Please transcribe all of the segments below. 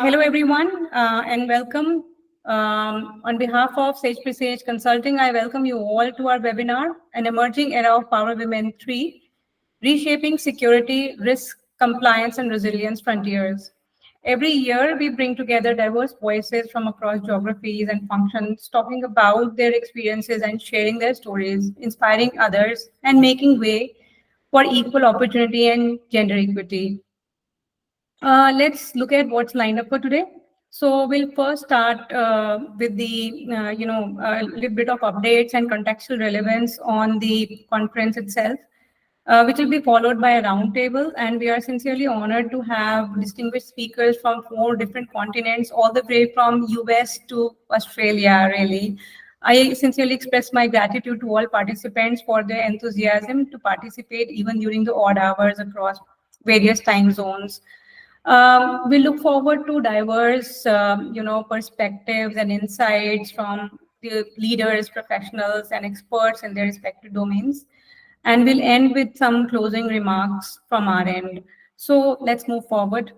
Hello, everyone, and welcome. On behalf of SagePresage Consulting, I welcome you all to our webinar, An Emerging Era of Power Women 3, Reshaping Security, Risk, Compliance, and Resilience Frontiers. Every year, we bring together diverse voices from across geographies and functions, talking about their experiences and sharing their stories, inspiring others, and making way for equal opportunity and gender equity. Let's look at what's lined up for today. So we'll first start with the, a little bit of updates and contextual relevance on the conference itself, which will be followed by a roundtable. And we are sincerely honored to have distinguished speakers from 4 different continents, all the way from US to Australia, really. I sincerely express my gratitude to all participants for their enthusiasm to participate even during the odd hours across various time zones. We look forward to diverse, perspectives and insights from the leaders, professionals, and experts in their respective domains. And we'll end with some closing remarks from our end. So let's move forward.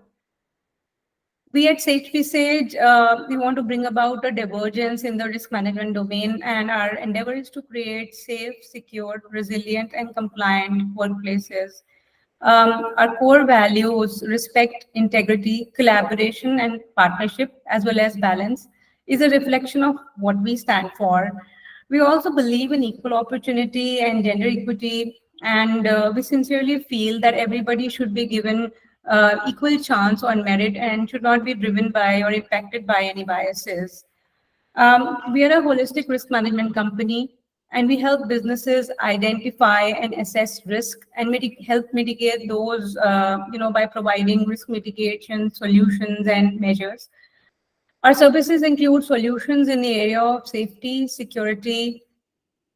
We at SagePresage, we want to bring about a divergence in the risk management domain, and our endeavor is to create safe, secure, resilient, and compliant workplaces. Our core values, respect, integrity, collaboration, and partnership, as well as balance, is a reflection of what we stand for. We also believe in equal opportunity and gender equity, and we sincerely feel that everybody should be given equal chance on merit and should not be driven by or impacted by any biases. We are a holistic risk management company, and we help businesses identify and assess risk and help mitigate those, by providing risk mitigation solutions and measures. Our services include solutions in the area of safety, security,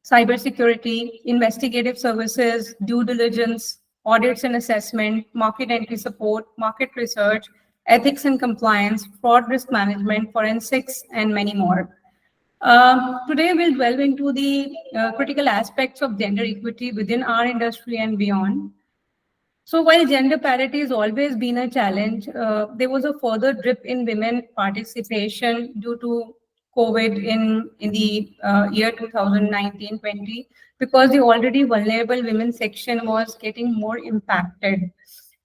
cybersecurity, investigative services, due diligence, audits and assessment, market entry support, market research, ethics and compliance, fraud risk management, forensics, and many more. Today, we'll delve into the critical aspects of gender equity within our industry and beyond. So while gender parity has always been a challenge, there was a further dip in women participation due to COVID in the year 2019-20, because the already vulnerable women section was getting more impacted.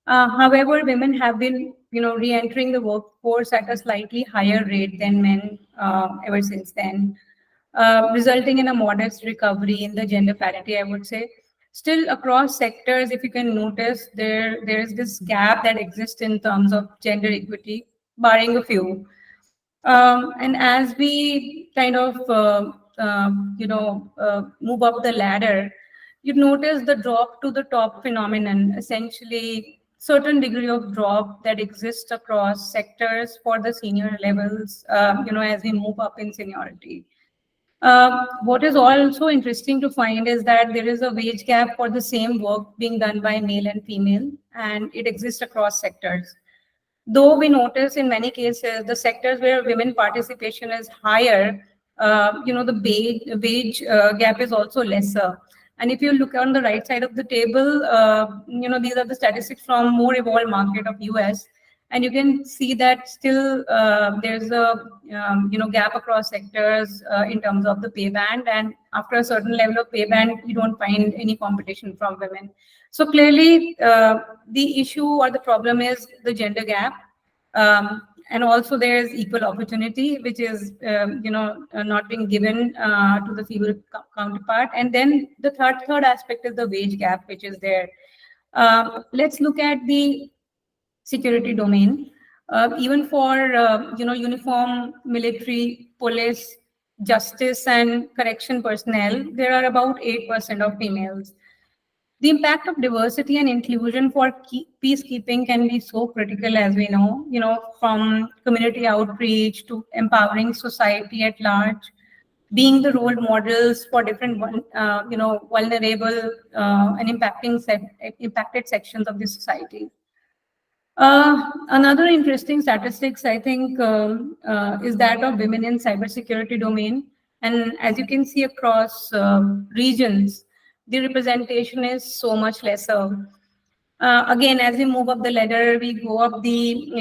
However, women have been, re-entering the workforce at a slightly higher rate than men ever since then, resulting in a modest recovery in the gender parity, I would say. Still, across sectors, if you can notice, there is this gap that exists in terms of gender equity, barring a few. And as we kind of, move up the ladder, you notice the drop to the top phenomenon, essentially certain degree of drop that exists across sectors for the senior levels, as we move up in seniority. What is also interesting to find is that there is a wage gap for the same work being done by male and female, and it exists across sectors. Though we notice in many cases, the sectors where women participation is higher, the wage gap is also lesser. And if you look on the right side of the table, these are the statistics from more evolved market of US. And you can see that still there's a gap across sectors in terms of the pay band, and after a certain level of pay band, you don't find any competition from women. So clearly, the issue or the problem is the gender gap, and also there's equal opportunity, which is not being given to the female counterpart. And then the third aspect is the wage gap, which is there. Let's look at the security domain. Even for uniform military, police, justice, and correction personnel, there are about 8% of females. The impact of diversity and inclusion for peacekeeping can be so critical, as we know, from community outreach to empowering society at large, being the role models for different, vulnerable and impacted sections of the society. Another interesting statistics, I think, is that of women in cybersecurity domain. And as you can see across regions, the representation is so much lesser. Again, as we move up the ladder, we go up the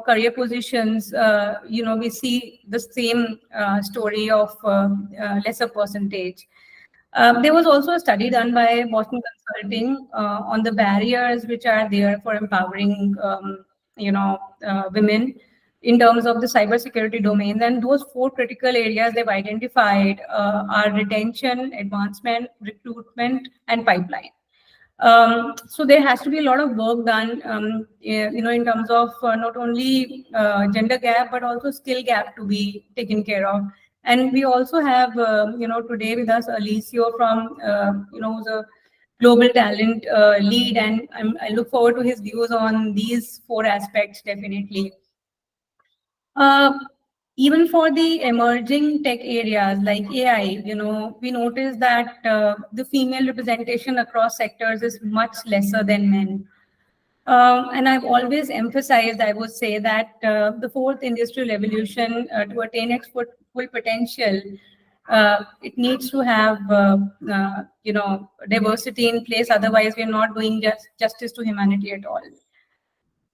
career positions. We see the same story of lesser percentage. There was also a study done by Boston Consulting on the barriers which are there for empowering, women in terms of the cybersecurity domain. And those four critical areas they've identified are retention, advancement, recruitment, and pipeline. So there has to be a lot of work done, in terms of not only gender gap, but also skill gap to be taken care of. And we also have, today with us, Alicio from, who's a global talent lead, and I look forward to his views on these four aspects, definitely. Uh, Even for the emerging tech areas like AI, we notice that the female representation across sectors is much lesser than men. And I've always emphasized, I would say, that the fourth industrial revolution, to attain its full potential, it needs to have, diversity in place. Otherwise, we're not doing justice to humanity at all.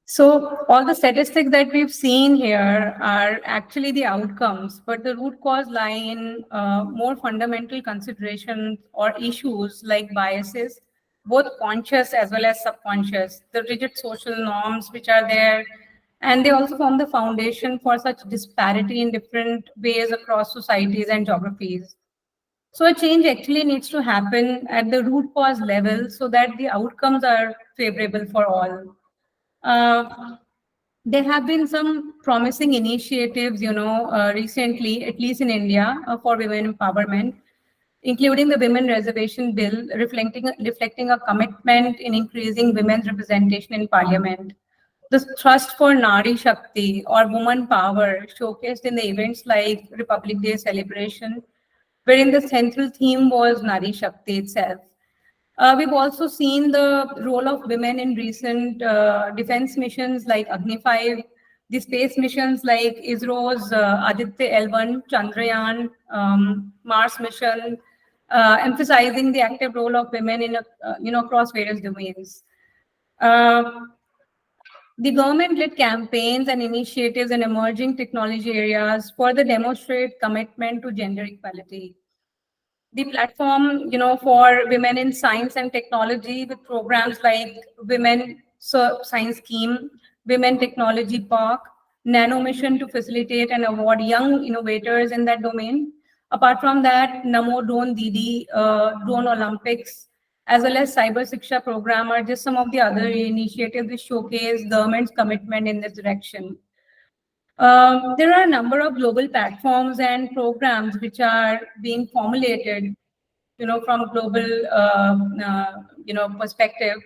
So all the statistics that we've seen here are actually the outcomes, but the root cause lie in more fundamental considerations or issues like biases, both conscious as well as subconscious, the rigid social norms which are there, and they also form the foundation for such disparity in different ways across societies and geographies. So a change actually needs to happen at the root cause level so that the outcomes are favorable for all. Uh, there have been some promising initiatives, recently, at least in India, for women empowerment, including the Women Reservation Bill, reflecting a commitment in increasing women's representation in Parliament. The thrust for Nari Shakti or woman power, showcased in the events like Republic Day celebration, wherein the central theme was Nari Shakti itself. We've also seen the role of women in recent defense missions like Agni 5, the space missions like ISRO's Aditya L1, Chandrayaan, Mars mission, emphasizing the active role of women in across various domains. Uh, the government-led campaigns and initiatives in emerging technology areas further demonstrate commitment to gender equality. The platform, for women in science and technology with programs like Women Science Scheme, Women Technology Park, Nano Mission to facilitate and award young innovators in that domain. Apart from that, Namo Drone Didi, Drone Olympics, as well as Cyber Siksha program are just some of the other initiatives which showcase government's commitment in this direction. There are a number of global platforms and programs which are being formulated, from global, perspective,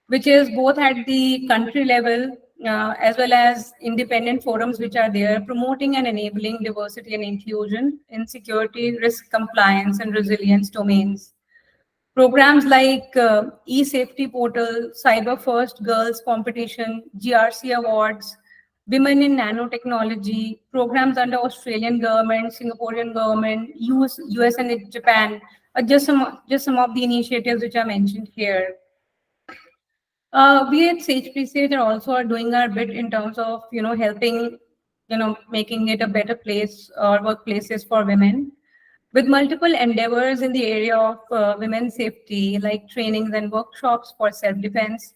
which is both at the country level as well as independent forums which are there, promoting and enabling diversity and inclusion in security, risk compliance, and resilience domains. Programs like e-safety portal, cyber first girls competition, GRC awards, women in nanotechnology, programs under Australian government, Singaporean government, US and Japan, are just some of the initiatives which are mentioned here. We at SagePresage are also doing our bit in terms of helping, making it a better place or workplaces for women, with multiple endeavors in the area of women's safety, like trainings and workshops for self-defense,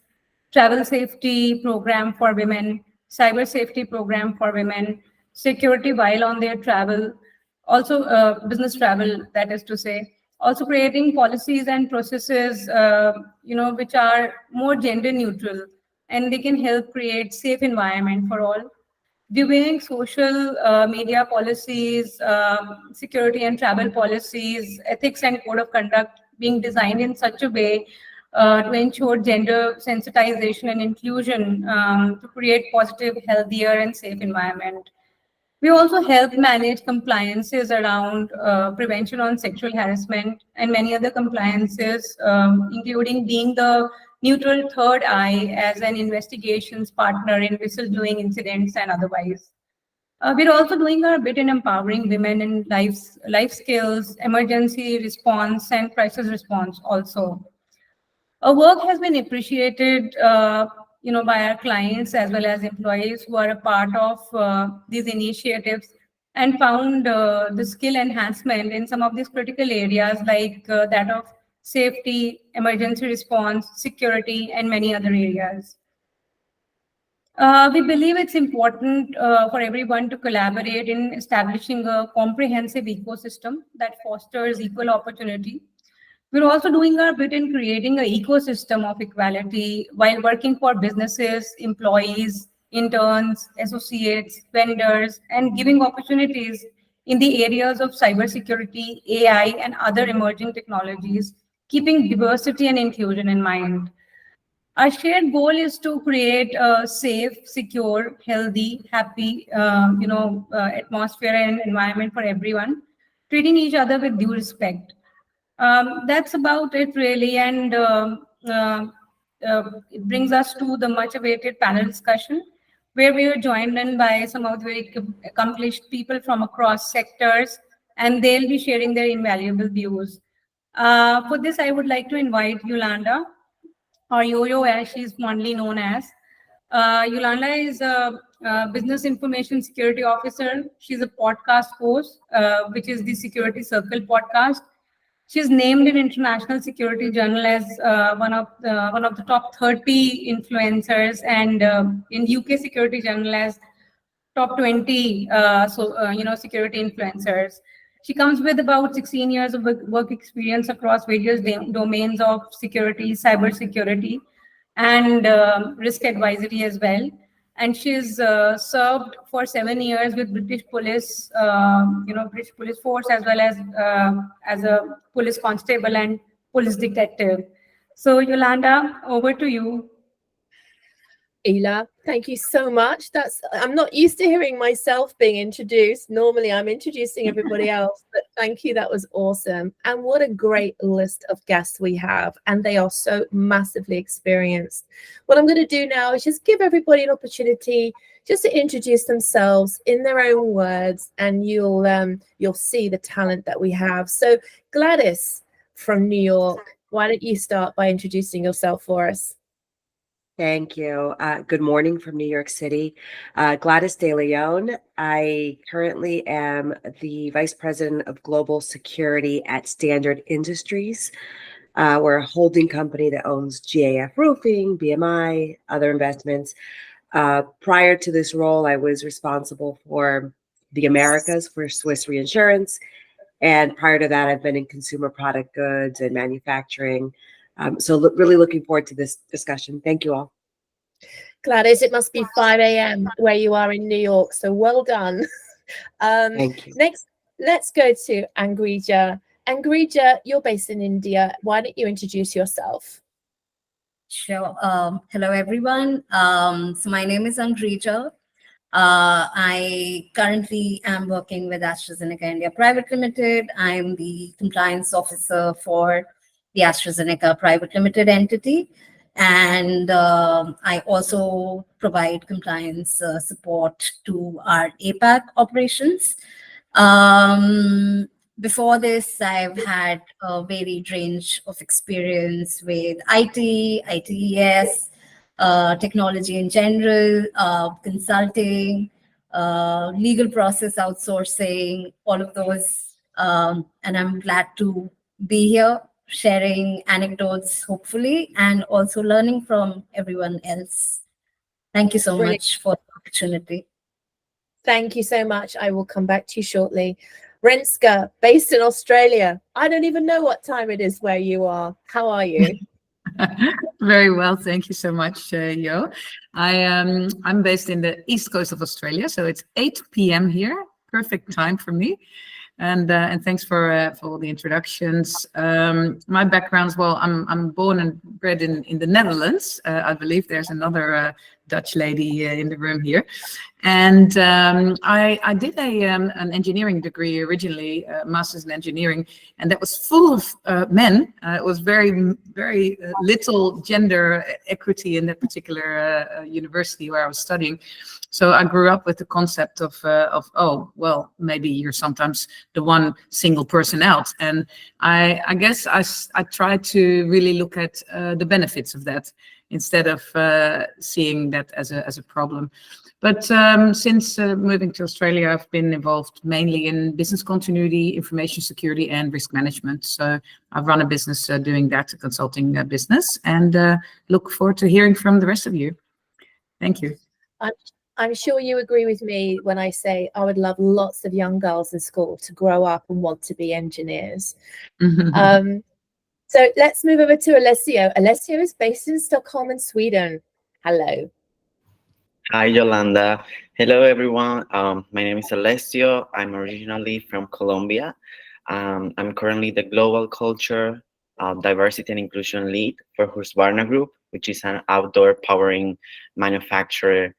travel safety program for women, cyber safety program for women, security while on their travel, also business travel, that is to say, also creating policies and processes, which are more gender neutral, and they can help create safe environment for all. Reviewing social media policies, security and travel policies, ethics and code of conduct being designed in such a way to ensure gender sensitization and inclusion, to create positive, healthier, and safe environment. We also help manage compliances around prevention on sexual harassment and many other compliances, including being the neutral third eye as an investigations partner in whistleblowing incidents and otherwise. We're also doing our bit in empowering women in life skills, emergency response, and crisis response also. Our work has been appreciated, by our clients as well as employees who are a part of these initiatives, and found the skill enhancement in some of these critical areas like that of safety, emergency response, security, and many other areas. We believe it's important for everyone to collaborate in establishing a comprehensive ecosystem that fosters equal opportunity. We're also doing our bit in creating an ecosystem of equality while working for businesses, employees, interns, associates, vendors, and giving opportunities in the areas of cybersecurity, AI, and other emerging technologies, keeping diversity and inclusion in mind. Our shared goal is to create a safe, secure, healthy, happy, atmosphere and environment for everyone, treating each other with due respect. That's about it, really, and it brings us to the much-awaited panel discussion, where we are joined in by some of the very accomplished people from across sectors, and they'll be sharing their invaluable views. For this, I would like to invite Yolanda, or Yo-Yo as she's fondly known as. Yolanda is a business information security officer. She's a podcast host, which is the Security Circle podcast. She's named in International Security Journal as one of the top 30 influencers, and in UK Security Journal as top 20 security influencers. She comes with about 16 years of work experience across various domains of security, cyber security, and risk advisory as well. And she's served for 7 years with British Police, British Police Force, as well as a police constable and police detective. So Yolanda, over to you. Ela, thank you so much. I'm not used to hearing myself being introduced. Normally I'm introducing everybody else, but thank you. That was awesome. And what a great list of guests we have. And they are so massively experienced. What I'm going to do now is just give everybody an opportunity just to introduce themselves in their own words, and you'll see the talent that we have. So Gladys from New York, why don't you start by introducing yourself for us? Thank you. Good morning from New York City. Gladys De Leon. I currently am the Vice President of Global Security at Standard Industries. We're a holding company that owns GAF Roofing, BMI, other investments. Prior to this role, I was responsible for the Americas for Swiss Reinsurance. And prior to that, I've been in consumer product goods and manufacturing. Really looking forward to this discussion. Thank you all. Gladys, it must be 5 a.m. where you are in New York, so well done. Thank you. Next, let's go to Angrija. Angrija, you're based in India. Why don't you introduce yourself? Sure. Hello, everyone. So my name is Angrija. I currently am working with AstraZeneca India Private Limited. I'm the compliance officer for the AstraZeneca Private Limited entity. And I also provide compliance support to our APAC operations. Before this, I've had a varied range of experience with IT, ITES, technology in general, consulting, legal process outsourcing, all of those. And I'm glad to be here, sharing anecdotes, hopefully, and also learning from everyone else. Thank you so much for the opportunity. Thank you so much. I will come back to you shortly. Renska, based in Australia. I don't even know what time it is where you are. How are you? Very well, thank you so much, Yo. I'm based in the east coast of Australia, so it's 8 p.m. here. Perfect time for me. And thanks for all the introductions. My background, well, I'm born and bred in the Netherlands. I believe there's another Dutch lady in the room here. And I did an engineering degree originally, master's in engineering, and that was full of men. It was very little gender equity in that particular university where I was studying. So I grew up with the concept of oh, well, maybe you're sometimes the one single person out. And I guess I tried to really look at the benefits of that instead of seeing that as a problem. But since moving to Australia, I've been involved mainly in business continuity, information security, and risk management. So I've run a business doing that, a consulting business, and look forward to hearing from the rest of you. Thank you. I'm sure you agree with me when I say I would love lots of young girls in school to grow up and want to be engineers. So let's move over to Alessio. Alessio is based in Stockholm in Sweden. Hello. Hi, Yolanda. Hello, everyone. My name is Alessio. I'm originally from Colombia. I'm currently the Global Culture, Diversity and Inclusion Lead for Husqvarna Group, which is an outdoor powering manufacturing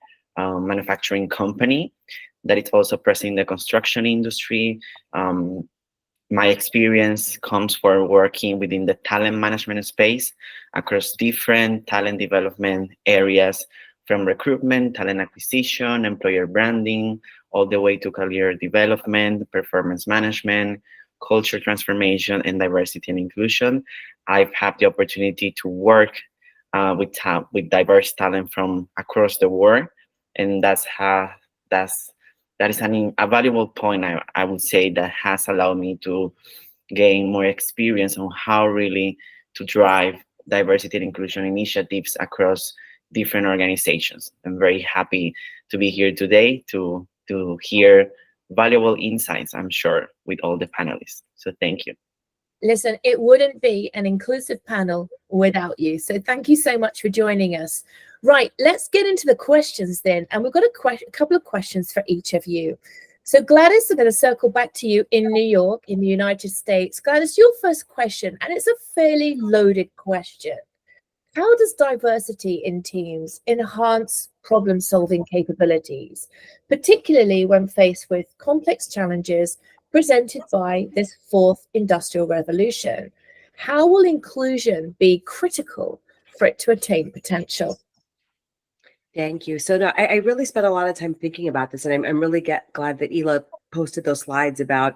company that is also present in the construction industry. My experience comes for working within the talent management space across different talent development areas, from recruitment, talent acquisition, employer branding, all the way to career development, performance management, culture transformation, and diversity and inclusion. I've had the opportunity to work with diverse talent from across the world, and that is a valuable point, I would say, that has allowed me to gain more experience on how really to drive diversity and inclusion initiatives across different organizations. I'm very happy to be here today to hear valuable insights, I'm sure, with all the panelists. So thank you. Listen, it wouldn't be an inclusive panel without you. So thank you so much for joining us. Right, let's get into the questions then. And we've got a couple of questions for each of you. So Gladys, I'm going to circle back to you in New York, in the United States. Gladys, your first question, and it's a fairly loaded question. How does diversity in teams enhance problem-solving capabilities, particularly when faced with complex challenges presented by this fourth industrial revolution? How will inclusion be critical for it to attain potential? Thank you. So no, I really spent a lot of time thinking about this, and I'm really glad that Ela posted those slides about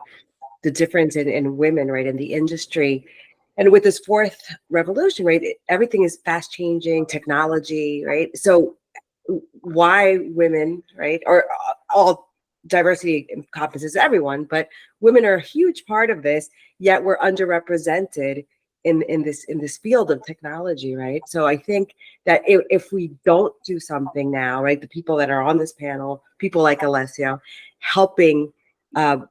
the difference in women, right, in the industry. And with this fourth revolution, right, everything is fast changing, technology, right? So why women, right, or all diversity encompasses everyone, but women are a huge part of this, yet we're underrepresented in this field of technology, right? So I think that if we don't do something now, right, the people that are on this panel, people like Alessio, helping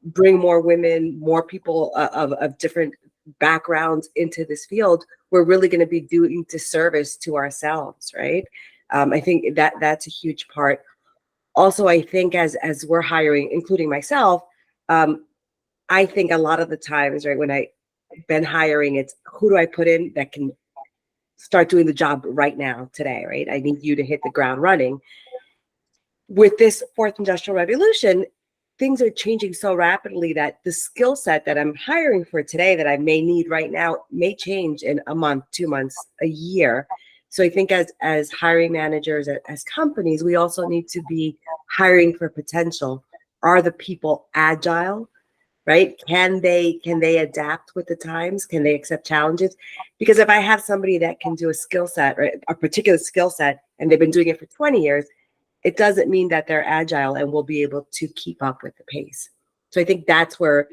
bring more women, more people of different backgrounds into this field, we're really going to be doing disservice to ourselves, right? I think that's a huge part. Also, I think as we're hiring, including myself, I think a lot of the times, right, when I've been hiring, it's who do I put in that can start doing the job right now, today, right? I need you to hit the ground running. With this fourth industrial revolution, things are changing so rapidly that the skill set that I'm hiring for today that I may need right now may change in a month, 2 months, a year. So I think as hiring managers, as companies, we also need to be hiring for potential. Are the people agile, right? Can they adapt with the times? Can they accept challenges? Because if I have somebody that can do a skill set, right, a particular skill set, and they've been doing it for 20 years, it doesn't mean that they're agile and will be able to keep up with the pace. So I think that's where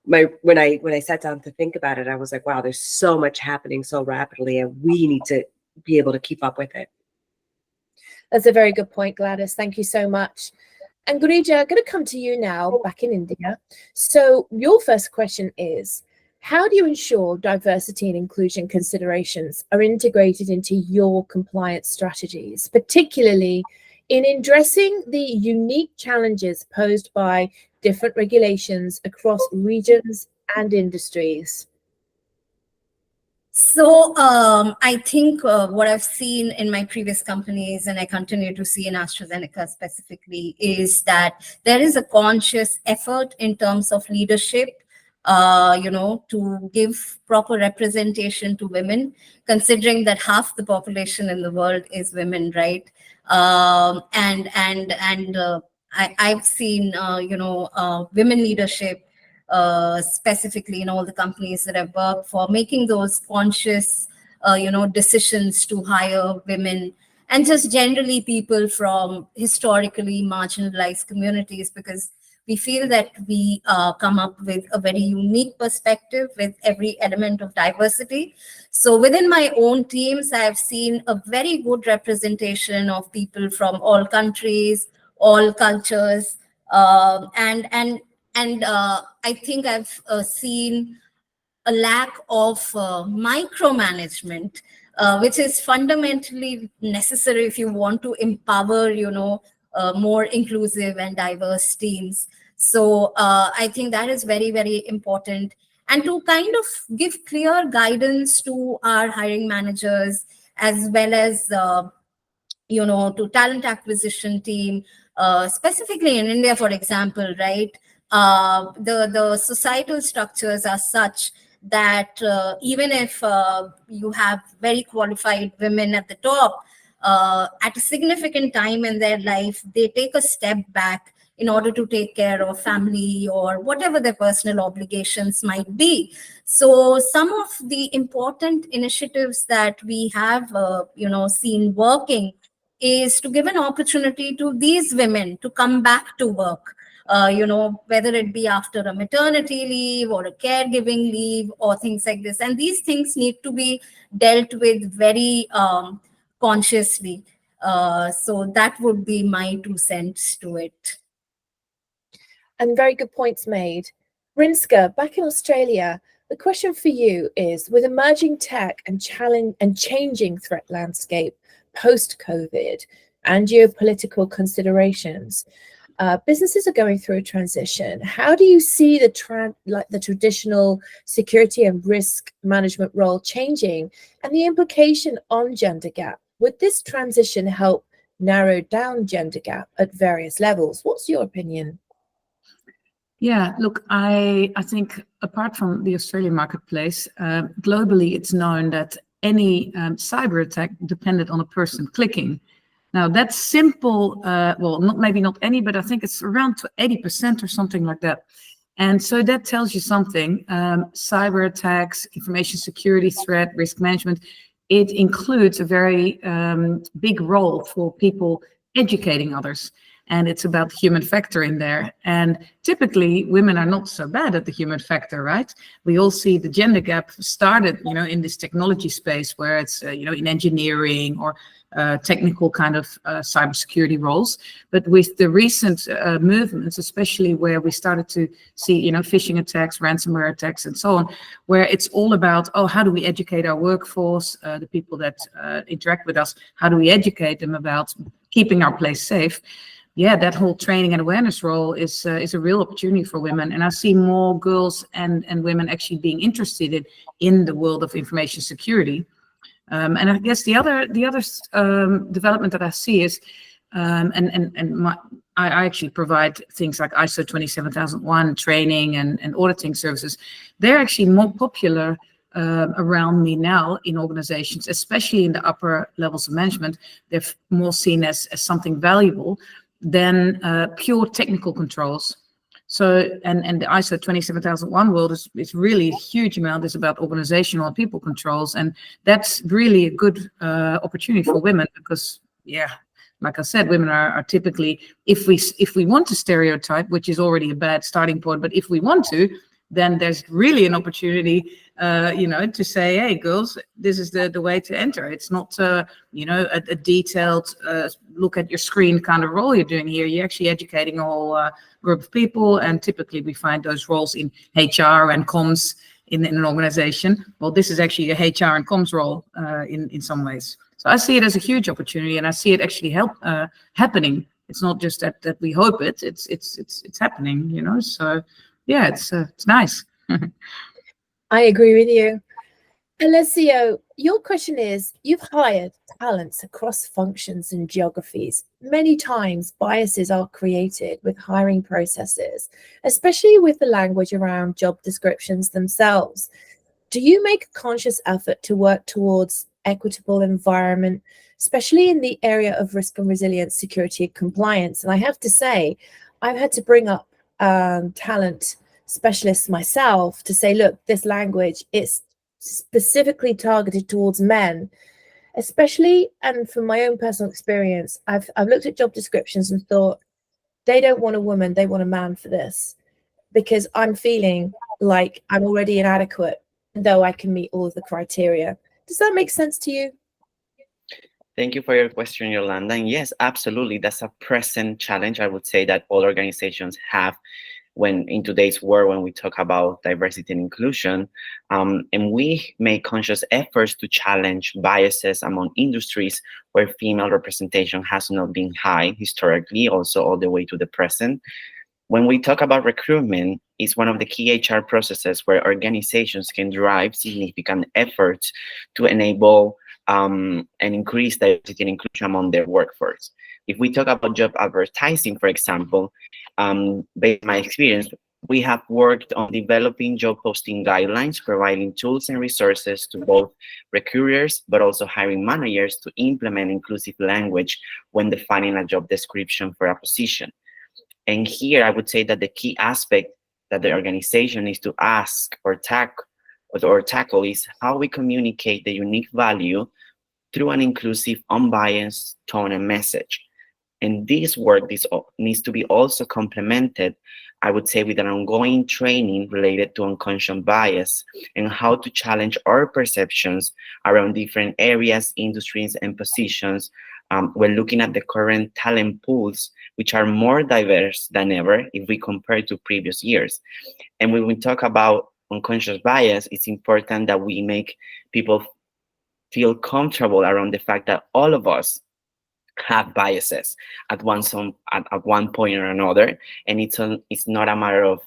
when I sat down to think about it, I was like, wow, there's so much happening so rapidly, and we need to be able to keep up with it. That's a very good point, Gladys. Thank you so much. And Gurija, I'm going to come to you now, back in India. So your first question is, how do you ensure diversity and inclusion considerations are integrated into your compliance strategies, particularly in addressing the unique challenges posed by different regulations across regions and industries? So I think what I've seen in my previous companies, and I continue to see in AstraZeneca specifically, is that there is a conscious effort in terms of leadership, to give proper representation to women, considering that half the population in the world is women, right? I've seen, women leadership specifically in all the companies that I've worked for, making those conscious, decisions to hire women and just generally people from historically marginalized communities, because we feel that we come up with a very unique perspective with every element of diversity. So within my own teams, I've seen a very good representation of people from all countries, all cultures, and I think I've seen a lack of micromanagement, which is fundamentally necessary if you want to empower, more inclusive and diverse teams. So I think that is very, very important. And to kind of give clear guidance to our hiring managers, as well as to talent acquisition team, specifically in India, for example, right? The societal structures are such that even if you have very qualified women at the top, at a significant time in their life, they take a step back in order to take care of family or whatever their personal obligations might be. So some of the important initiatives that we have, seen working is to give an opportunity to these women to come back to work, whether it be after a maternity leave or a caregiving leave or things like this. And these things need to be dealt with very consciously. So that would be my 2 cents to it. And very good points made. Rinska, back in Australia, the question for you is, with emerging tech and changing threat landscape post-COVID and geopolitical considerations, businesses are going through a transition. How do you see the traditional security and risk management role changing and the implication on gender gap? Would this transition help narrow down gender gap at various levels? What's your opinion? Yeah, look, I think apart from the Australian marketplace, globally, it's known that any cyber attack depended on a person clicking. Now that's simple, well, maybe not any, but I think it's around 80% or something like that. And so that tells you something. Cyber attacks, information security threat, risk management, it includes a very big role for people educating others. And it's about the human factor in there. And typically, women are not so bad at the human factor, right? We all see the gender gap started, in this technology space where it's, in engineering or technical kind of cybersecurity roles. But with the recent movements, especially where we started to see, phishing attacks, ransomware attacks, and so on, where it's all about, how do we educate our workforce, the people that interact with us, how do we educate them about keeping our place safe? Yeah, that whole training and awareness role is a real opportunity for women, and I see more girls and women actually being interested in the world of information security. And I guess the other development that I see is, I actually provide things like ISO 27001 training and auditing services. They're actually more popular around me now in organizations, especially in the upper levels of management. They're more seen as something valuable than pure technical controls. So, and the ISO 27001 world is really a huge amount. It's about organizational and people controls, and that's really a good opportunity for women because, yeah, like I said, women are typically, if we want to stereotype, which is already a bad starting point, but if we want to, then there's really an opportunity, to say, hey, girls, this is the way to enter. It's not, a detailed look at your screen kind of role you're doing here. You're actually educating a whole group of people, and typically we find those roles in HR and comms in an organization. Well, this is actually a HR and comms role in some ways. So I see it as a huge opportunity, and I see it actually happening. It's not just that we hope it. It's happening. So yeah, it's nice. I agree with you. Alessio, your question is, you've hired talents across functions and geographies. Many times biases are created with hiring processes, especially with the language around job descriptions themselves. Do you make a conscious effort to work towards equitable environment, especially in the area of risk and resilience, security and compliance? And I have to say, I've had to bring up talent specialists myself to say, look, this language is specifically targeted towards men, especially, and from my own personal experience, I've looked at job descriptions and thought, they don't want a woman, they want a man for this, because I'm feeling like I'm already inadequate, though I can meet all of the criteria. Does that make sense to you? Thank you for your question, Yolanda. And yes, absolutely. That's a present challenge, I would say, that all organizations have when in today's world, when we talk about diversity and inclusion. And we make conscious efforts to challenge biases among industries where female representation has not been high historically, also all the way to the present. When we talk about recruitment, it's one of the key HR processes where organizations can drive significant efforts to enable and increase diversity and inclusion among their workforce. If we talk about job advertising, for example, based on my experience, we have worked on developing job posting guidelines, providing tools and resources to both recruiters, but also hiring managers to implement inclusive language when defining a job description for a position. And here I would say that the key aspect that the organization needs to ask or tackle is how we communicate the unique value through an inclusive, unbiased tone and message. And this work needs to be also complemented, I would say, with an ongoing training related to unconscious bias and how to challenge our perceptions around different areas, industries, and positions. We're looking at the current talent pools, which are more diverse than ever if we compare to previous years. And when we talk about unconscious bias, it's important that we make people feel comfortable around the fact that all of us have biases at one point or another, and it's not a matter of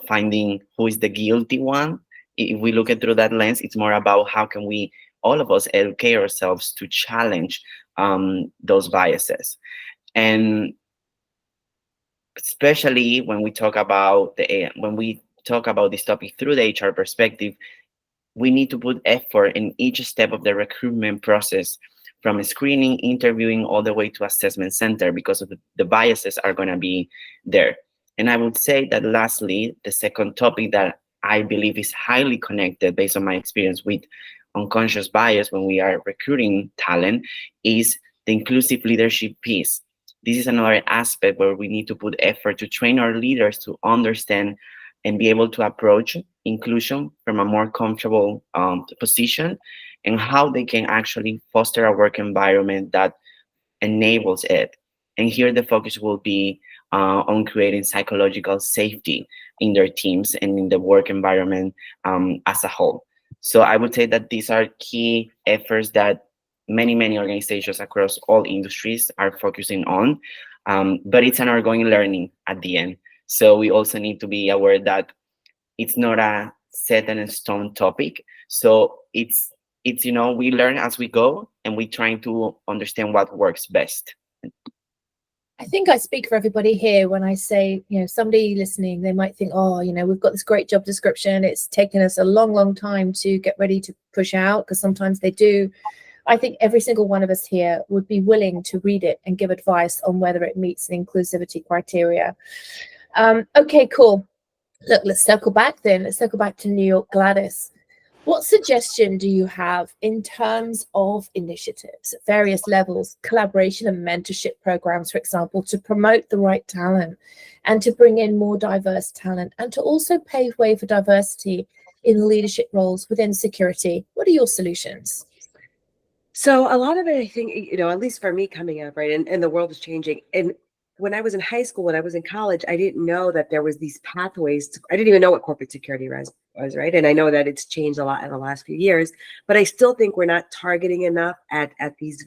finding who is the guilty one. If we look at through that lens, it's more about how can we all of us educate ourselves to challenge those biases. And especially when we talk about this topic through the HR perspective, we need to put effort in each step of the recruitment process, from screening, interviewing, all the way to assessment center, because of the biases are going to be there. And I would say that lastly, the second topic that I believe is highly connected based on my experience with unconscious bias when we are recruiting talent is the inclusive leadership piece. This is another aspect where we need to put effort to train our leaders to understand and be able to approach inclusion from a more comfortable position, and how they can actually foster a work environment that enables it. And here the focus will be on creating psychological safety in their teams and in the work environment as a whole. So I would say that these are key efforts that many organizations across all industries are focusing on, but it's an ongoing learning at the end. So we also need to be aware that it's not a set in stone topic. So it's we learn as we go, and we trying to understand what works best. I think I speak for everybody here when I say, somebody listening, they might think, oh, we've got this great job description. It's taken us a long time to get ready to push out, because sometimes they do. I think every single one of us here would be willing to read it and give advice on whether it meets the inclusivity criteria. Okay, cool. Look, let's circle back then. Let's circle back to New York. Gladys, what suggestion do you have in terms of initiatives at various levels, collaboration and mentorship programs, for example, to promote the right talent and to bring in more diverse talent, and to also pave way for diversity in leadership roles within security? What are your solutions? So a lot of it, I think, at least for me coming up, right, and the world is changing. And when I was in high school, when I was in college, I didn't know that there was these pathways. I didn't even know what corporate security was, right? And I know that it's changed a lot in the last few years, but I still think we're not targeting enough at these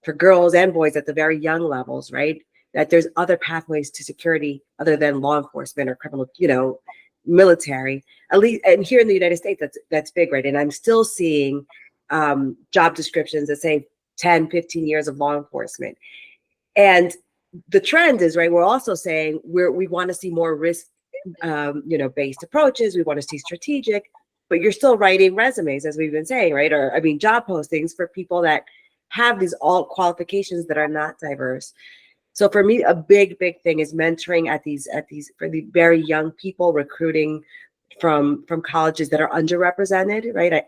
for girls and boys at the very young levels, right? That there's other pathways to security other than law enforcement or criminal, military, at least, and here in the United States, that's big, right? And I'm still seeing job descriptions that say 10, 15 years of law enforcement. And the trend is, right, we're also saying we want to see more risk, based approaches. We want to see strategic, but you're still writing resumes, as we've been saying, right? Or, I mean, job postings for people that have these all qualifications that are not diverse. So for me, a big thing is mentoring at these for the very young people, recruiting from colleges that are underrepresented, right?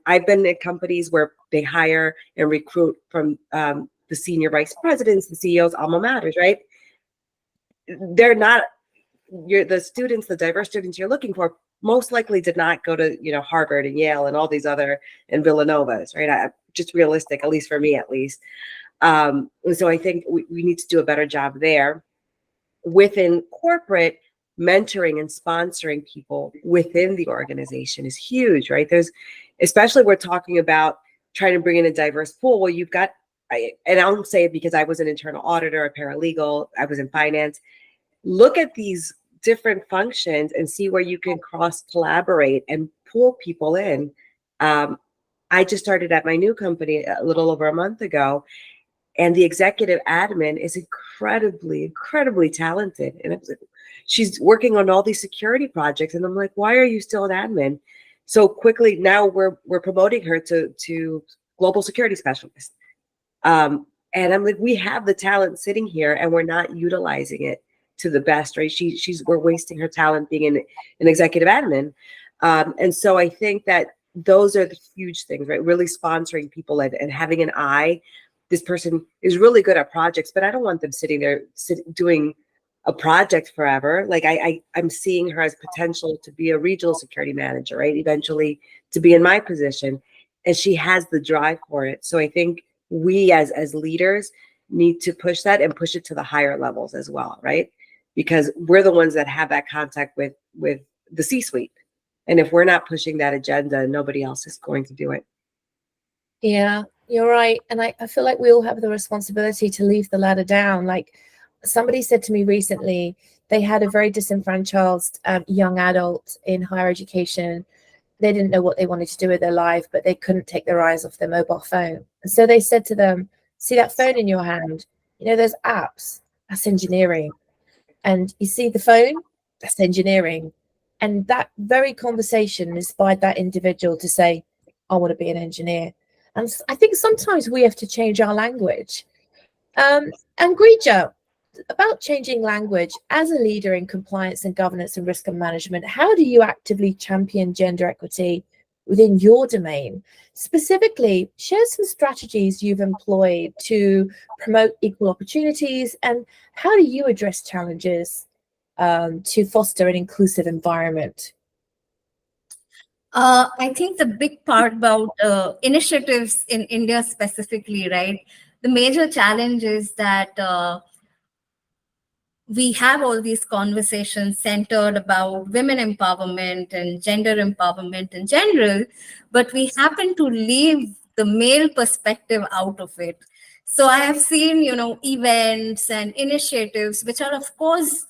I've been at companies where they hire and recruit from the senior vice presidents, the CEOs, alma maters, right? They're not the students, the diverse students you're looking for most likely did not go to, Harvard and Yale and all these other, and Villanovas, right? Just realistic, at least for me, at least. So I think we need to do a better job there. Within corporate, mentoring and sponsoring people within the organization is huge, right? Especially we're talking about trying to bring in a diverse pool. Well, you've got, and I don't say it because I was an internal auditor, a paralegal, I was in finance. Look at these different functions and see where you can cross collaborate and pull people in. I just started at my new company a little over a month ago, and the executive admin is incredibly talented. And she's working on all these security projects. And I'm like, why are you still an admin? So quickly now we're promoting her to global security specialist. And I'm like, we have the talent sitting here and we're not utilizing it to the best, right? We're wasting her talent being an executive admin. And so I think that those are the huge things, right? Really sponsoring people and having an eye. This person is really good at projects, but I don't want them sitting there doing a project forever. Like I'm seeing her as potential to be a regional security manager, right? Eventually to be in my position, and she has the drive for it. So I think we as leaders need to push that and push it to the higher levels as well, right? Because we're the ones that have that contact with the C-suite. And if we're not pushing that agenda, nobody else is going to do it. Yeah, you're right. And I feel like we all have the responsibility to leave the ladder down. Like somebody said to me recently, they had a very disenfranchised young adult in higher education. They didn't know what they wanted to do with their life, but they couldn't take their eyes off their mobile phone. And so they said to them, see that phone in your hand? There's apps, that's engineering. And you see the phone, that's engineering. And that very conversation inspired that individual to say, I want to be an engineer. And I think sometimes we have to change our language. And Grija, about changing language, as a leader in compliance and governance and risk and management, how do you actively champion gender equity within your domain? Specifically, share some strategies you've employed to promote equal opportunities, and how do you address challenges to foster an inclusive environment? I think the big part about initiatives in India specifically, right? The major challenge is that we have all these conversations centered about women empowerment and gender empowerment in general, but we happen to leave the male perspective out of it. So I have seen, events and initiatives which are, of course,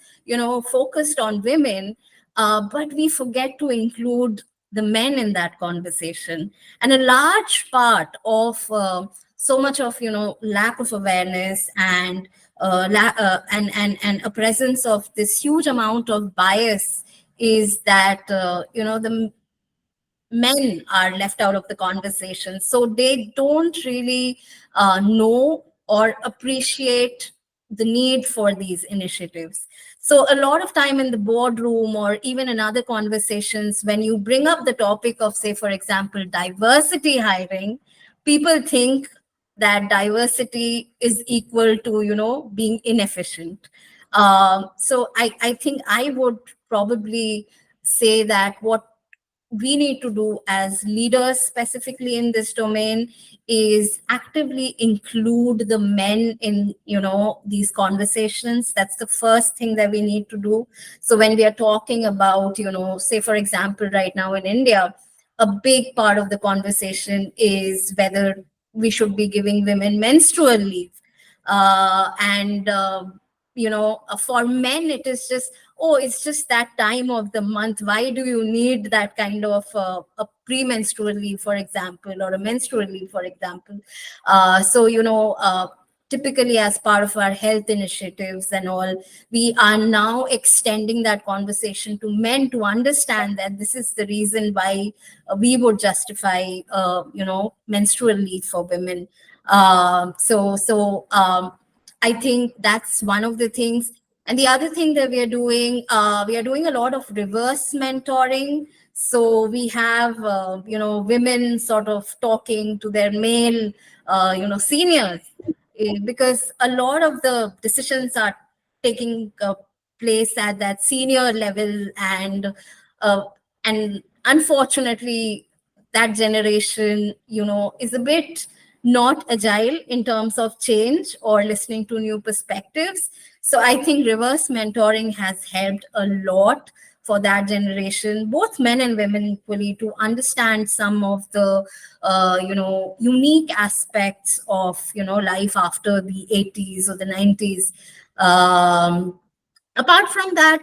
focused on women, but we forget to include the men in that conversation. And a large part of so much of, lack of awareness and and a presence of this huge amount of bias is that the men are left out of the conversation, so they don't really know or appreciate the need for these initiatives. So a lot of time in the boardroom or even in other conversations, when you bring up the topic of, say, for example, diversity hiring, people think that diversity is equal to being inefficient. So I think I would probably say that what we need to do as leaders specifically in this domain is actively include the men in these conversations. That's the first thing that we need to do. So when we are talking about say for example right now in India, a big part of the conversation is whether we should be giving women menstrual leave, and for men, it is just, oh, it's just that time of the month. Why do you need that kind of a premenstrual leave, for example, or a menstrual leave, for example? Typically, as part of our health initiatives and all, we are now extending that conversation to men to understand that this is the reason why we would justify, menstrual leave for women. I think that's one of the things. And the other thing that we are doing a lot of reverse mentoring. So we have, women sort of talking to their male, seniors, because a lot of the decisions are taking place at that senior level, and unfortunately, that generation, is a bit not agile in terms of change or listening to new perspectives. So I think reverse mentoring has helped a lot for that generation, both men and women equally, to understand some of the unique aspects of life after the 80s or the 90s. Apart from that,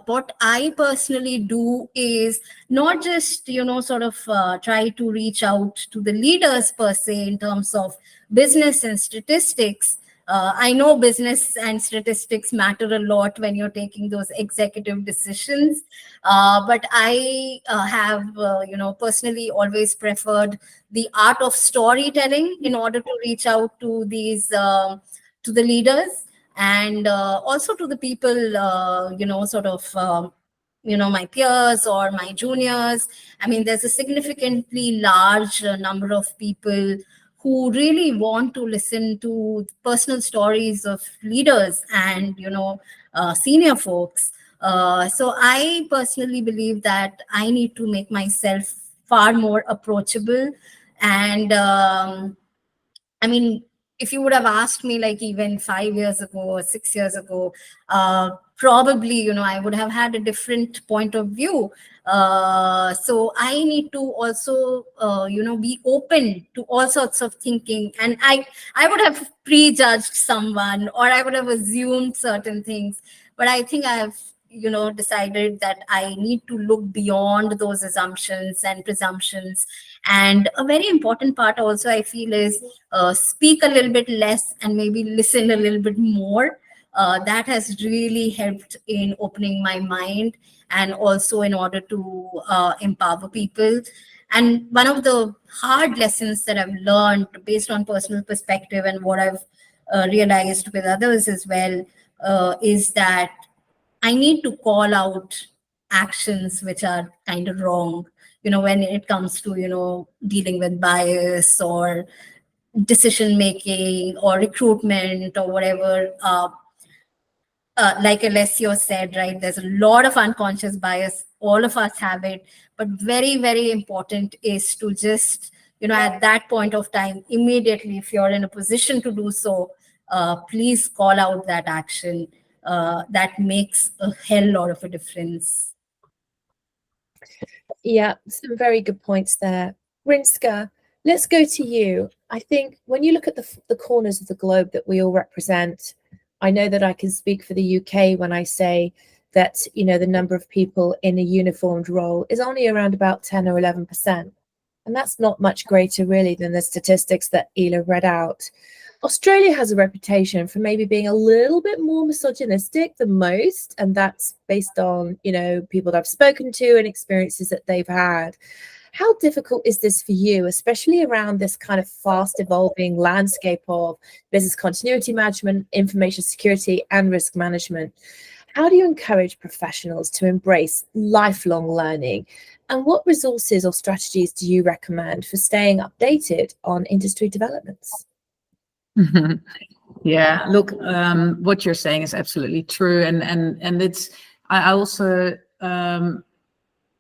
what I personally do is not just sort of try to reach out to the leaders per se in terms of business and statistics. I know business and statistics matter a lot when you're taking those executive decisions, but I have personally always preferred the art of storytelling in order to reach out to these to the leaders, and also to the people, my peers or my juniors. I mean, there's a significantly large number of people who really want to listen to personal stories of leaders and, senior folks. So I personally believe that I need to make myself far more approachable. And I mean, if you would have asked me like even 5 years ago or 6 years ago, probably, I would have had a different point of view. So I need to also, be open to all sorts of thinking. And I would have prejudged someone, or I would have assumed certain things. But I think I have, decided that I need to look beyond those assumptions and presumptions. And a very important part also, I feel, is speak a little bit less and maybe listen a little bit more. That has really helped in opening my mind, and also in order to empower people. And one of the hard lessons that I've learned based on personal perspective and what I've realized with others as well, is that I need to call out actions which are kind of wrong, when it comes to, dealing with bias or decision making or recruitment or whatever. Like Alessio said, right, there's a lot of unconscious bias. All of us have it. But very, very important is to just, at that point of time, immediately, if you're in a position to do so, please call out that action. That makes a hell lot of a difference. Yeah, some very good points there. Rinska, let's go to you. I think when you look at the corners of the globe that we all represent, I know that I can speak for the UK when I say that, the number of people in a uniformed role is only around about 10 or 11%. And that's not much greater really than the statistics that Ela read out. Australia has a reputation for maybe being a little bit more misogynistic than most, and that's based on, people that I've spoken to and experiences that they've had. How difficult is this for you, especially around this kind of fast evolving landscape of business continuity management, information security, and risk management? How do you encourage professionals to embrace lifelong learning? And what resources or strategies do you recommend for staying updated on industry developments? Yeah, look, what you're saying is absolutely true, and it's. I also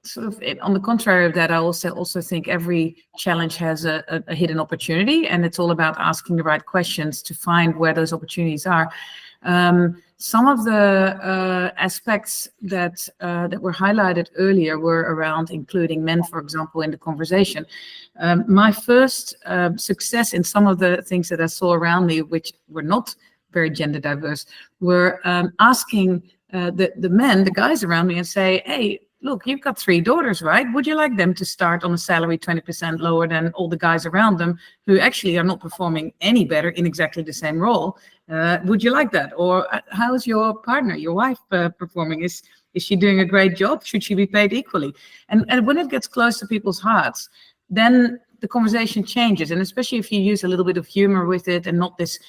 sort of on the contrary of that, I also think every challenge has a hidden opportunity, and it's all about asking the right questions to find where those opportunities are. Some of the aspects that were highlighted earlier were around including men, for example, in the conversation. My first success in some of the things that I saw around me, which were not very gender diverse, were asking the men, the guys around me, and say, hey, look, you've got 3 daughters, right? Would you like them to start on a salary 20% lower than all the guys around them who actually are not performing any better in exactly the same role? Would you like that? Or how's your partner, your wife, performing? Is she doing a great job? Should she be paid equally? And when it gets close to people's hearts, then the conversation changes. And especially if you use a little bit of humor with it and not this,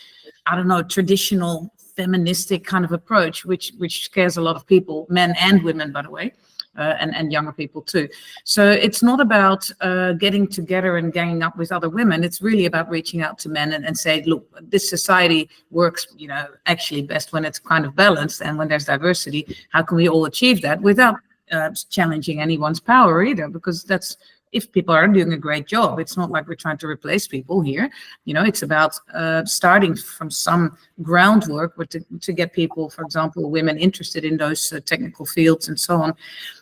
I don't know, traditional feministic kind of approach, which scares a lot of people, men and women, by the way. And younger people too. So it's not about getting together and ganging up with other women. It's really about reaching out to men and say, look, this society works, actually best when it's kind of balanced and when there's diversity. How can we all achieve that without challenging anyone's power either? Because that's, if people are doing a great job, it's not like we're trying to replace people here. It's about starting from some groundwork to get people, for example, women interested in those technical fields and so on.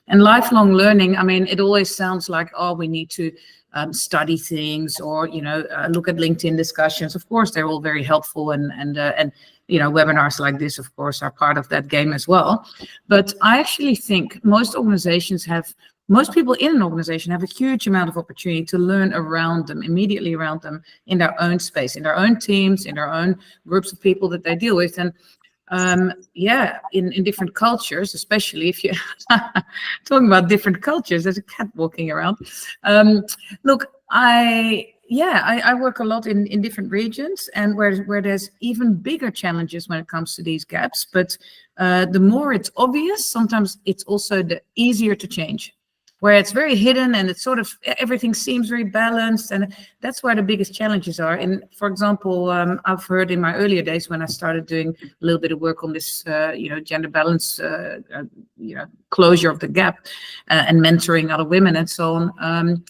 And lifelong learning, I mean, it always sounds like, oh, we need to study things or, look at LinkedIn discussions. Of course, they're all very helpful and webinars like this, of course, are part of that game as well. But I actually think most people in an organization have a huge amount of opportunity to learn around them, immediately around them, in their own space, in their own teams, in their own groups of people that they deal with. And in different cultures, especially if you're talking about different cultures, there's a cat walking around. Look, I work a lot in different regions, and where there's even bigger challenges when it comes to these gaps. But the more it's obvious, sometimes it's also the easier to change. Where it's very hidden and it's sort of, everything seems very balanced, and that's where the biggest challenges are. And for example, I've heard in my earlier days when I started doing a little bit of work on this, gender balance, closure of the gap, and mentoring other women and so on.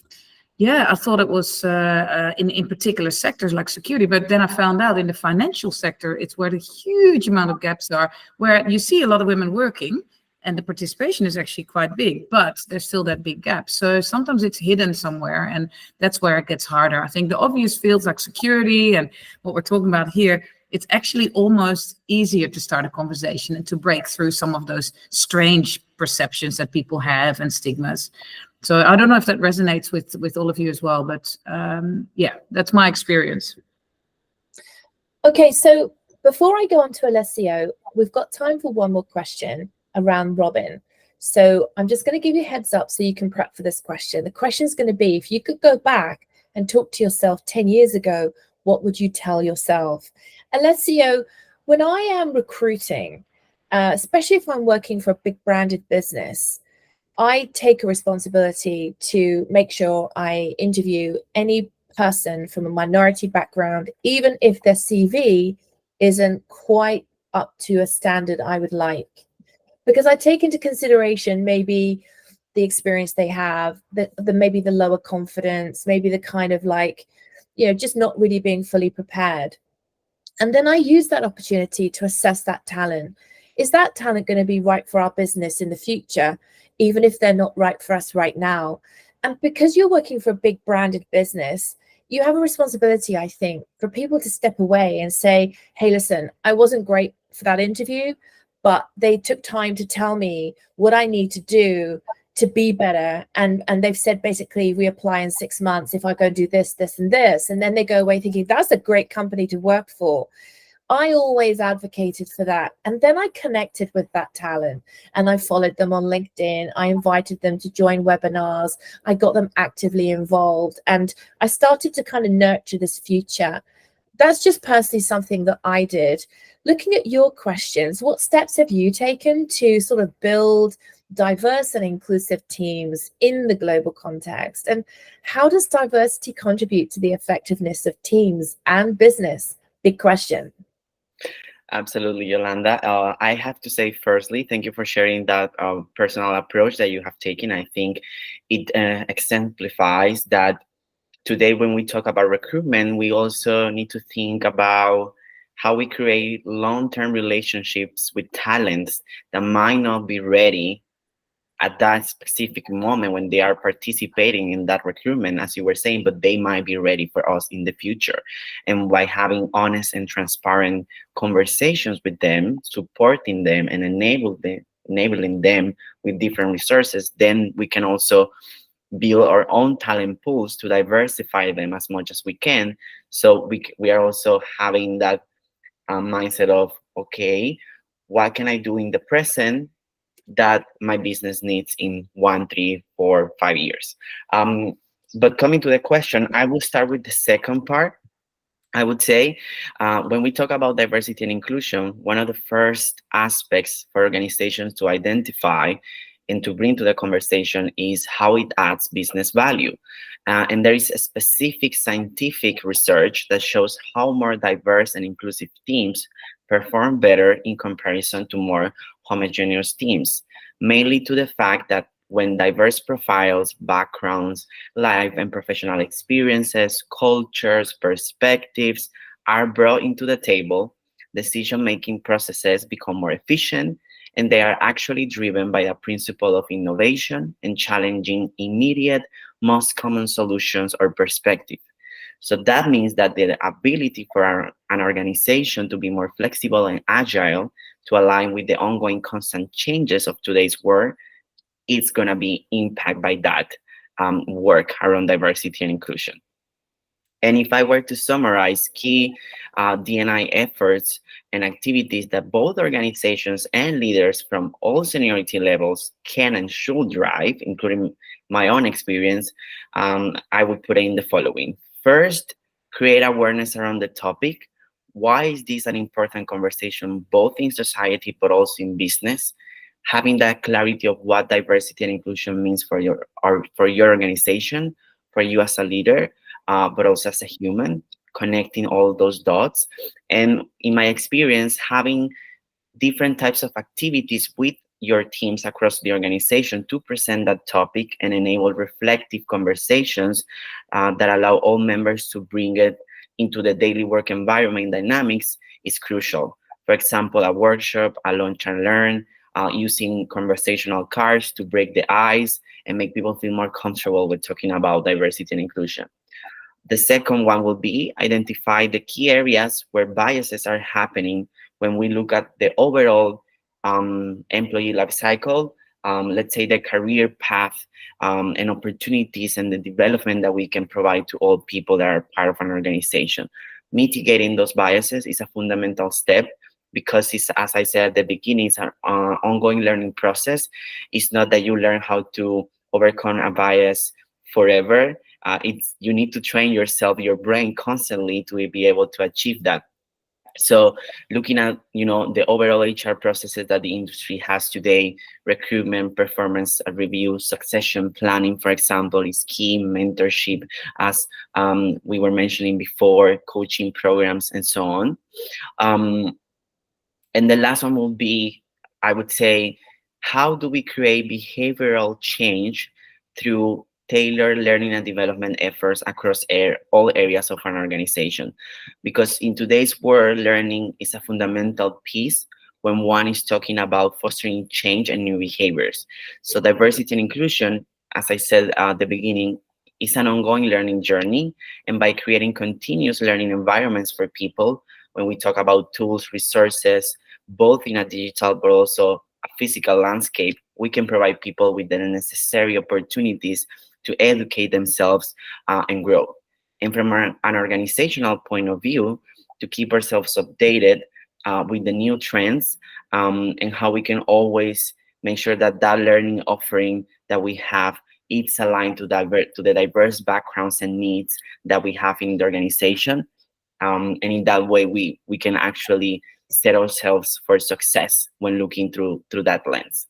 I thought it was in particular sectors like security, but then I found out in the financial sector, it's where the huge amount of gaps are, where you see a lot of women working, and the participation is actually quite big, but there's still that big gap. So sometimes it's hidden somewhere, and that's where it gets harder. I think the obvious fields like security and what we're talking about here, it's actually almost easier to start a conversation and to break through some of those strange perceptions that people have and stigmas. So I don't know if that resonates with all of you as well, but that's my experience. Okay, so before I go on to Alessio, we've got time for one more question around Robin. So I'm just going to give you a heads up so you can prep for this question. The question is going to be, if you could go back and talk to yourself 10 years ago, what would you tell yourself? Alessio, when I am recruiting, especially if I'm working for a big branded business, I take a responsibility to make sure I interview any person from a minority background, even if their CV isn't quite up to a standard I would like. Because I take into consideration maybe the experience they have, maybe the lower confidence, maybe the kind of just not really being fully prepared. And then I use that opportunity to assess that talent. Is that talent going to be right for our business in the future, even if they're not right for us right now? And because you're working for a big branded business, you have a responsibility, I think, for people to step away and say, hey, listen, I wasn't great for that interview, but they took time to tell me what I need to do to be better. And they've said, basically, reapply in 6 months if I go do this, this, and this. And then they go away thinking, that's a great company to work for. I always advocated for that. And then I connected with that talent and I followed them on LinkedIn. I invited them to join webinars. I got them actively involved. And I started to kind of nurture this future. That's just personally something that I did. Looking at your questions, what steps have you taken to sort of build diverse and inclusive teams in the global context? And how does diversity contribute to the effectiveness of teams and business? Big question. Absolutely, Yolanda. I have to say, firstly, thank you for sharing that personal approach that you have taken. I think it exemplifies that today, when we talk about recruitment, we also need to think about how we create long-term relationships with talents that might not be ready at that specific moment when they are participating in that recruitment, as you were saying, but they might be ready for us in the future. And by having honest and transparent conversations with them, supporting them and enabling them with different resources, then we can also build our own talent pools to diversify them as much as we can. So we are also having that mindset of, okay, what can I do in the present that my business needs in 1, 3, 4, 5 years? But coming to the question, I will start with the second part. I would say when we talk about diversity and inclusion, one of the first aspects for organizations to identify and to bring to the conversation is how it adds business value. And there is a specific scientific research that shows how more diverse and inclusive teams perform better in comparison to more homogeneous teams, mainly to the fact that when diverse profiles, backgrounds, life and professional experiences, cultures, perspectives are brought into the table, decision-making processes become more efficient, and they are actually driven by a principle of innovation and challenging immediate, most common solutions or perspective. So that means that the ability for an organization to be more flexible and agile to align with the ongoing constant changes of today's world, it's going to be impacted by that work around diversity and inclusion. And if I were to summarize key D&I efforts and activities that both organizations and leaders from all seniority levels can and should drive, including my own experience, I would put in the following. First, create awareness around the topic. Why is this an important conversation, both in society but also in business? Having that clarity of what diversity and inclusion means for your organization, for you as a leader, but also as a human, connecting all those dots. And in my experience, having different types of activities with your teams across the organization to present that topic and enable reflective conversations that allow all members to bring it into the daily work environment dynamics is crucial. For example, a workshop, a lunch and learn, using conversational cards to break the ice and make people feel more comfortable with talking about diversity and inclusion. The second one will be identify the key areas where biases are happening when we look at the overall employee life cycle, let's say the career path and opportunities and the development that we can provide to all people that are part of an organization. Mitigating those biases is a fundamental step because it's, as I said at the beginning, it's an ongoing learning process. It's not that you learn how to overcome a bias forever. You need to train yourself, your brain constantly to be able to achieve that. So looking at, the overall HR processes that the industry has today, recruitment, performance review, succession planning, for example, is key. Mentorship, as we were mentioning before, coaching programs, and so on. And the last one will be, I would say, how do we create behavioral change through tailored learning and development efforts across all areas of an organization? Because in today's world, learning is a fundamental piece when one is talking about fostering change and new behaviors. So diversity and inclusion, as I said at the beginning, is an ongoing learning journey. And by creating continuous learning environments for people, when we talk about tools, resources, both in a digital but also a physical landscape, we can provide people with the necessary opportunities to educate themselves and grow. And from an organizational point of view, to keep ourselves updated with the new trends and how we can always make sure that that learning offering that we have, it's aligned to the diverse backgrounds and needs that we have in the organization. And in that way, we can actually set ourselves for success when looking through that lens.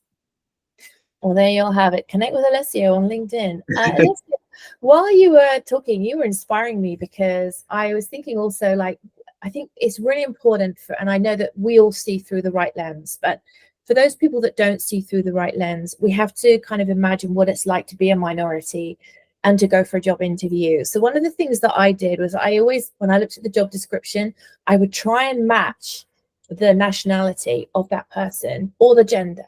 Well, there you'll have it. Connect with Alessio on LinkedIn. Alessio, while you were talking, you were inspiring me because I was thinking also, like, I think it's really important and I know that we all see through the right lens, but for those people that don't see through the right lens, we have to kind of imagine what it's like to be a minority and to go for a job interview. So one of the things that I did was when I looked at the job description, I would try and match the nationality of that person or the gender.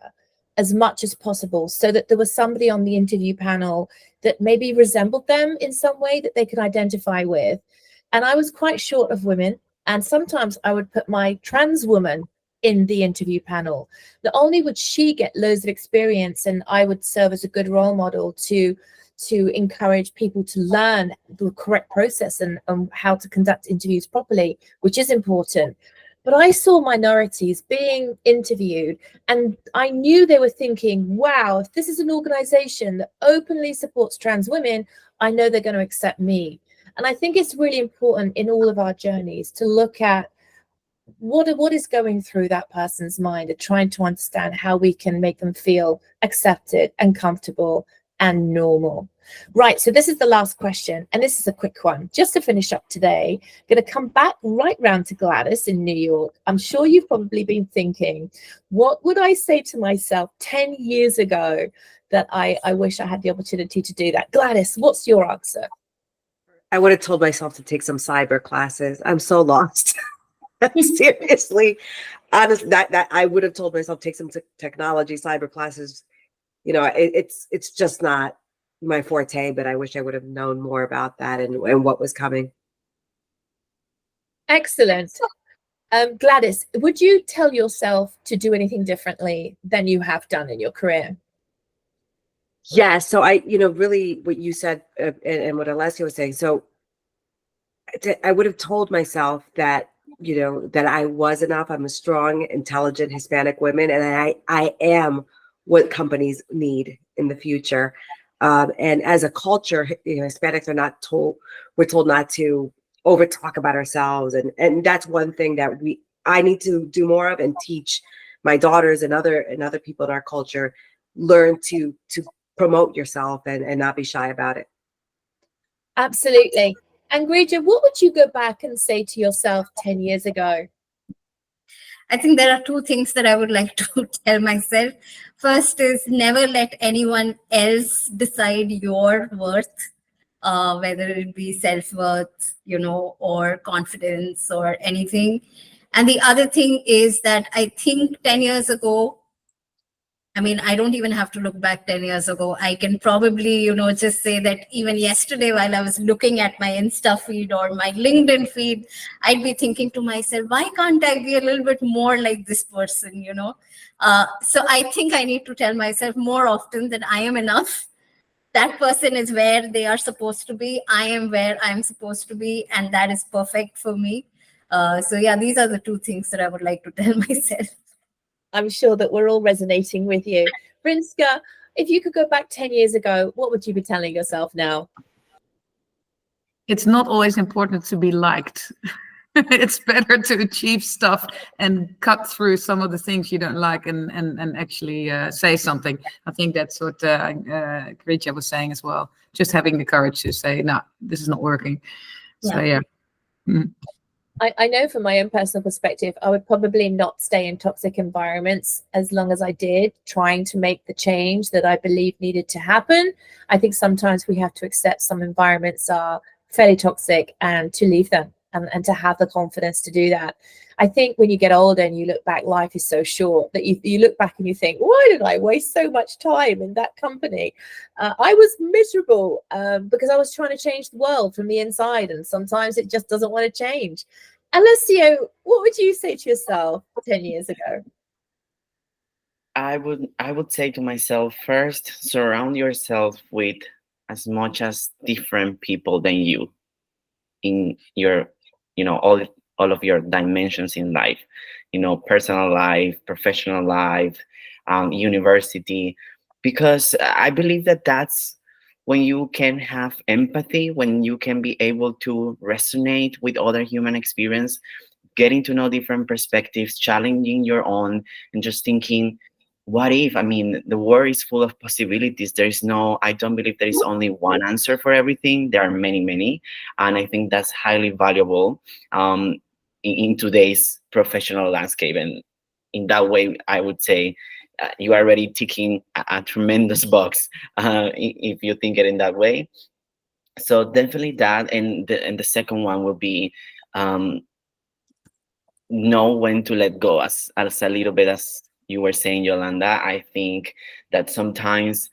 as much as possible, so that there was somebody on the interview panel that maybe resembled them in some way that they could identify with. And I was quite short of women, and sometimes I would put my trans woman in the interview panel. Not only would she get loads of experience, and I would serve as a good role model to encourage people to learn the correct process and how to conduct interviews properly, which is important. But I saw minorities being interviewed, and I knew they were thinking, wow, if this is an organization that openly supports trans women, I know they're going to accept me. And I think it's really important in all of our journeys to look at what is going through that person's mind and trying to understand how we can make them feel accepted and comfortable and normal. Right, so this is the last question, and this is a quick one. Just to finish up today, I'm going to come back right round to Gladys in New York. I'm sure you've probably been thinking, what would I say to myself 10 years ago that I wish I had the opportunity to do that? Gladys, what's your answer? I would have told myself to take some cyber classes. I'm so lost. Seriously, honestly, that I would have told myself take some technology cyber classes. You know, it's just not my forte, but I wish I would have known more about that and what was coming. Excellent. Gladys, would you tell yourself to do anything differently than you have done in your career? Yeah, so really what you said and what Alessia was saying. So I would have told myself that, that I was enough. I'm a strong, intelligent Hispanic woman, and I am what companies need in the future. And as a culture, Hispanics are we're told not to over talk about ourselves. And that's one thing that I need to do more of and teach my daughters and other people in our culture, learn to promote yourself and not be shy about it. Absolutely. And Grija, what would you go back and say to yourself 10 years ago? I think there are two things that I would like to tell myself. First is never let anyone else decide your worth, whether it be self-worth, or confidence or anything. And the other thing is that I think 10 years ago, I don't even have to look back 10 years ago. I can probably, just say that even yesterday while I was looking at my Insta feed or my LinkedIn feed, I'd be thinking to myself, why can't I be a little bit more like this person, So I think I need to tell myself more often that I am enough. That person is where they are supposed to be. I am where I'm supposed to be, and that is perfect for me. So yeah, these are the two things that I would like to tell myself. I'm sure that we're all resonating with you. Brinska, if you could go back 10 years ago, what would you be telling yourself now? It's not always important to be liked. It's better to achieve stuff and cut through some of the things you don't like and actually say something. I think that's what Grija was saying as well. Just having the courage to say, no, this is not working. Yeah. So yeah. Mm. I know from my own personal perspective, I would probably not stay in toxic environments as long as I did, trying to make the change that I believe needed to happen. I think sometimes we have to accept some environments are fairly toxic and to leave them and to have the confidence to do that. I think when you get older and you look back, life is so short that you look back and you think, why did I waste so much time in that company? I was miserable because I was trying to change the world from the inside, and sometimes it just doesn't want to change. Alessio, what would you say to yourself 10 years ago? I would say to myself, first, surround yourself with as much as different people than you in your, all of your dimensions in life, personal life, professional life, university, because I believe that that's when you can have empathy, when you can be able to resonate with other human experience, getting to know different perspectives, challenging your own, and just thinking, what if? The world is full of possibilities. I don't believe there is only one answer for everything. There are many, many. And I think that's highly valuable in today's professional landscape. And in that way, I would say you are already ticking a tremendous box if you think it in that way. So definitely that. And the second one will be know when to let go, as a little bit as you were saying, Yolanda. I think that sometimes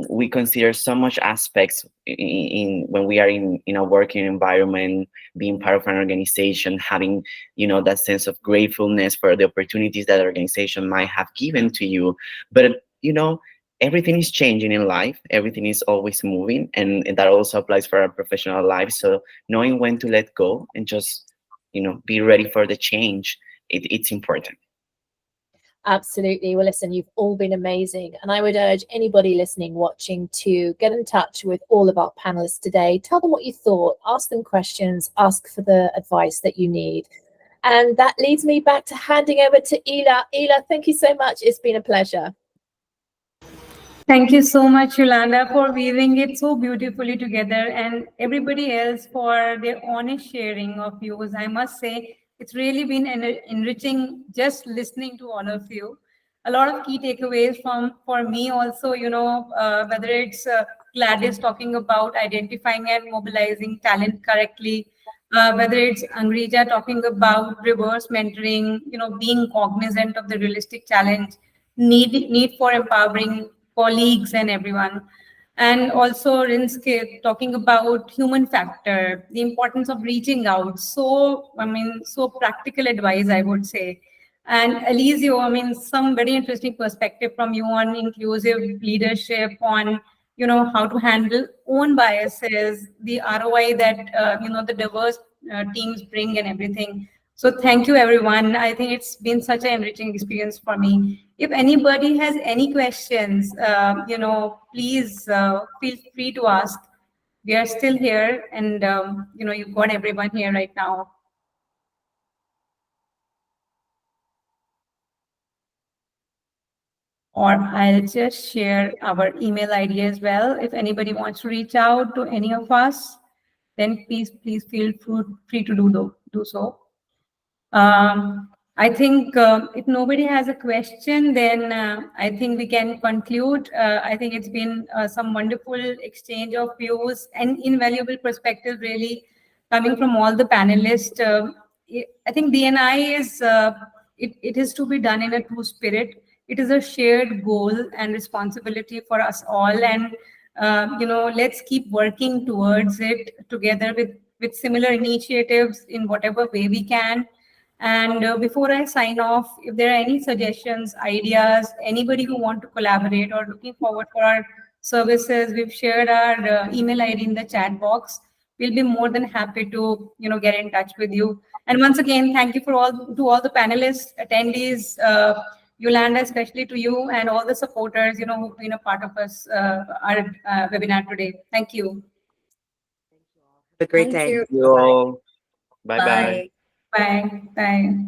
we consider so much aspects in when we are in a working environment, being part of an organization, having, you know, that sense of gratefulness for the opportunities that organization might have given to you. But, you know, everything is changing in life, everything is always moving, and that also applies for our professional life. So knowing when to let go and just, you know, be ready for the change, it's important. Absolutely. Well, listen, you've all been amazing. And I would urge anybody listening, watching, to get in touch with all of our panelists today. Tell them what you thought, ask them questions, ask for the advice that you need. And that leads me back to handing over to Ela. Ela, thank you so much. It's been a pleasure. Thank you so much, Yolanda, for weaving it so beautifully together, and everybody else for their honest sharing of views. I must say, it's really been enriching just listening to all of you. A lot of key takeaways from for me also, whether it's Gladys talking about identifying and mobilizing talent correctly, whether it's Angrija talking about reverse mentoring, being cognizant of the realistic challenge, need for empowering colleagues and everyone. And also Rinske talking about human factor, the importance of reaching out. So practical advice, I would say. And Elisio, some very interesting perspective from you on inclusive leadership, on how to handle own biases, the ROI that the diverse teams bring and everything. So thank you, everyone. I think it's been such an enriching experience for me. If anybody has any questions, please feel free to ask. We are still here, and you've got everyone here right now. Or I'll just share our email ID as well. If anybody wants to reach out to any of us, then please feel free to do so. I think if nobody has a question, then I think we can conclude. I think it's been some wonderful exchange of views and invaluable perspectives, really coming from all the panelists. I think D&I is it is to be done in a true spirit. It is a shared goal and responsibility for us all, and let's keep working towards it together with similar initiatives in whatever way we can. And before I sign off, if there are any suggestions, ideas, anybody who want to collaborate or looking forward for our services, we've shared our email ID in the chat box. We'll be more than happy to get in touch with you. And once again, thank you to all the panelists, attendees, Yolanda, especially to you, and all the supporters who've been a part of us our webinar today. Thank you. Have a great Thank day. you. You all. Bye bye. Bye. Bye. Bye.